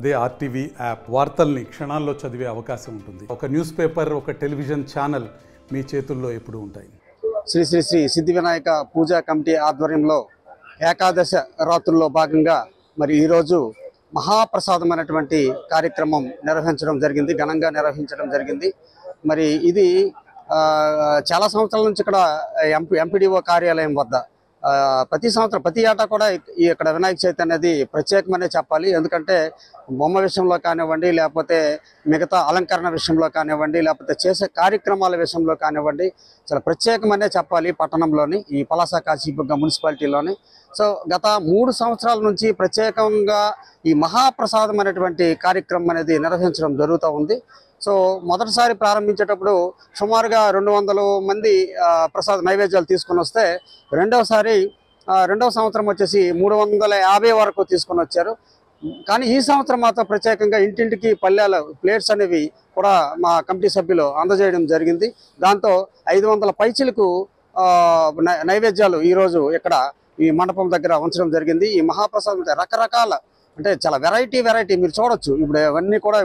అదే RTV app వార్తల్ని క్షణాల్లో చదివే అవకాశం ఉంటుంది. ఒక న్యూస్ పేపర్, ఒక టెలివిజన్ ఛానల్ మీ చేతుల్లో ఎప్పుడూ ఉంటాయి. శ్రీ శ్రీ శ్రీ సిద్ధి వినాయక పూజా కమిటీ ఆధ్వర్యంలో ఏకాదశ రాత్రుల్లో భాగంగా మరి ఈరోజు మహాప్రసాదమైనటువంటి కార్యక్రమం ఘనంగా నిర్వహించడం జరిగింది. మరి ఇది చాలా సంవత్సరాల నుంచి ఇక్కడ ఎంపీడీఓ కార్యాలయం వద్ద ప్రతి సంవత్సరం ప్రతి ఏటా కూడా ఇక్కడ వినాయక చవితి అనేది ప్రత్యేకమనే చెప్పాలి. ఎందుకంటే బొమ్మ విషయంలో కానివ్వండి, లేకపోతే మిగతా అలంకరణ విషయంలో కానివ్వండి, లేకపోతే చేసే కార్యక్రమాల విషయంలో కానివ్వండి, చాలా ప్రత్యేకమనే చెప్పాలి పట్టణంలోని, ఈ పలాస కాశీబుగ్గ మున్సిపాలిటీలోని. సో గత 3 సంవత్సరాల నుంచి ప్రత్యేకంగా ఈ మహాప్రసాదం అనేటువంటి కార్యక్రమం అనేది నిర్వహించడం జరుగుతూ ఉంది. సో మొదటిసారి ప్రారంభించేటప్పుడు సుమారుగా 200 మంది ప్రసాద నైవేద్యాలు తీసుకొని వస్తే రెండవ సంవత్సరం వచ్చేసి 350 వరకు తీసుకొని వచ్చారు. కానీ ఈ సంవత్సరం మాత్రం ప్రత్యేకంగా ఇంటింటికి పల్లెల ప్లేట్స్ అనేవి కూడా మా కమిటీ సభ్యులు అందజేయడం జరిగింది. దాంతో 500 పైచిలకు నైవేద్యాలు ఈరోజు ఇక్కడ ఈ మండపం దగ్గర ఉంచడం జరిగింది. ఈ మహాప్రసాదం రకరకాల అంటే చాలా వెరైటీ మీరు చూడొచ్చు. ఇప్పుడు అవన్నీ కూడా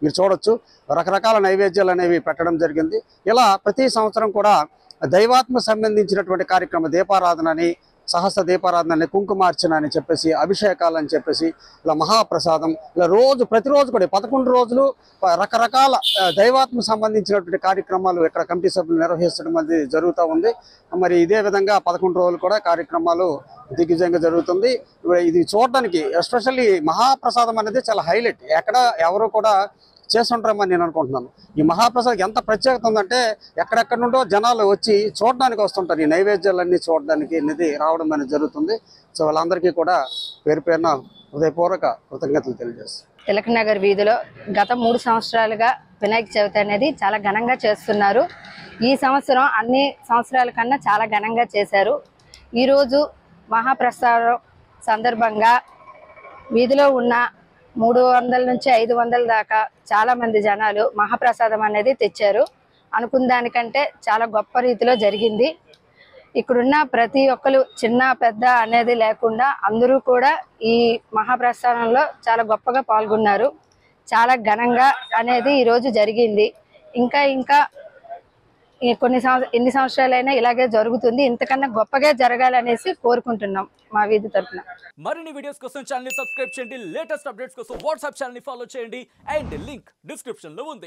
మీరు చూడొచ్చు. రకరకాల నైవేద్యాలు అనేవి పెట్టడం జరిగింది. ఇలా ప్రతి సంవత్సరం కూడా దైవాత్మ సంబంధించినటువంటి కార్యక్రమం దీపారాధన అని, సహస్ర దీపారాధన అని, కుంకుమార్చన అని చెప్పేసి, అభిషేకాలు అని చెప్పేసి, ఇలా మహాప్రసాదం ఇలా ప్రతిరోజు కూడా 11 రోజులు రకరకాల దైవాత్మ సంబంధించినటువంటి కార్యక్రమాలు ఇక్కడ కమిటీ సభ్యులు నిర్వహించడం అనేది జరుగుతూ ఉంది. మరి ఇదే విధంగా 11 రోజులు కూడా కార్యక్రమాలు దిగ్విజయంగా జరుగుతుంది. ఇది చూడడానికి ఎస్పెషల్లీ మహాప్రసాదం అనేది చాలా హైలైట్. ఎవరు కూడా చేస్తుంటారని నేను అనుకుంటున్నాను. ఈ మహాప్రసాదం ఎంత ప్రత్యేకత ఉందంటే ఎక్కడెక్కడ నుండో జనాలు వచ్చి చూడడానికి వస్తుంటారు. ఈ నైవేద్యాలన్నీ చూడడానికి అనేది రావడం అనేది జరుగుతుంది. సో వాళ్ళందరికీ కూడా పేరున హృదయపూర్వక కృతజ్ఞతలు తెలియజేస్తాను. తిలక్ నగర్ వీధిలో గత 3 సంవత్సరాలుగా వినాయక చవితి అనేది చాలా ఘనంగా చేస్తున్నారు. ఈ సంవత్సరం అన్ని సంవత్సరాల కన్నా చాలా ఘనంగా చేశారు. ఈరోజు మహాప్రసాదం సందర్భంగా వీధిలో ఉన్న 300 నుంచి 500 దాకా చాలా మంది జనాలు మహాప్రసాదం అనేది తెచ్చారు. అనుకున్న దానికంటే చాలా గొప్ప రీతిలో జరిగింది. ఇక్కడున్న ప్రతి ఒక్కరు చిన్న పెద్ద అనేది లేకుండా అందరూ కూడా ఈ మహాప్రసాదంలో చాలా గొప్పగా పాల్గొన్నారు. చాలా ఘనంగా అనేది ఈరోజు జరిగింది. ఇంకా ఎన్ని సంవత్సరాలైనా ఇలాగే జరుగుతుంది. ఇంతకన్నా గొప్పగా జరగాలనేసి కోరుకుంటున్నాం మా వీధి తరఫున. మరిన్ని వీడియోస్ కోసం ఛానల్ ని సబ్స్క్రైబ్ చేయండి. లేటెస్ట్ అప్డేట్స్ కోసం వాట్సాప్ ఛానల్ ని ఫాలో చేయండి. అండ్ లింక్ డిస్క్రిప్షన్ లో ఉంది.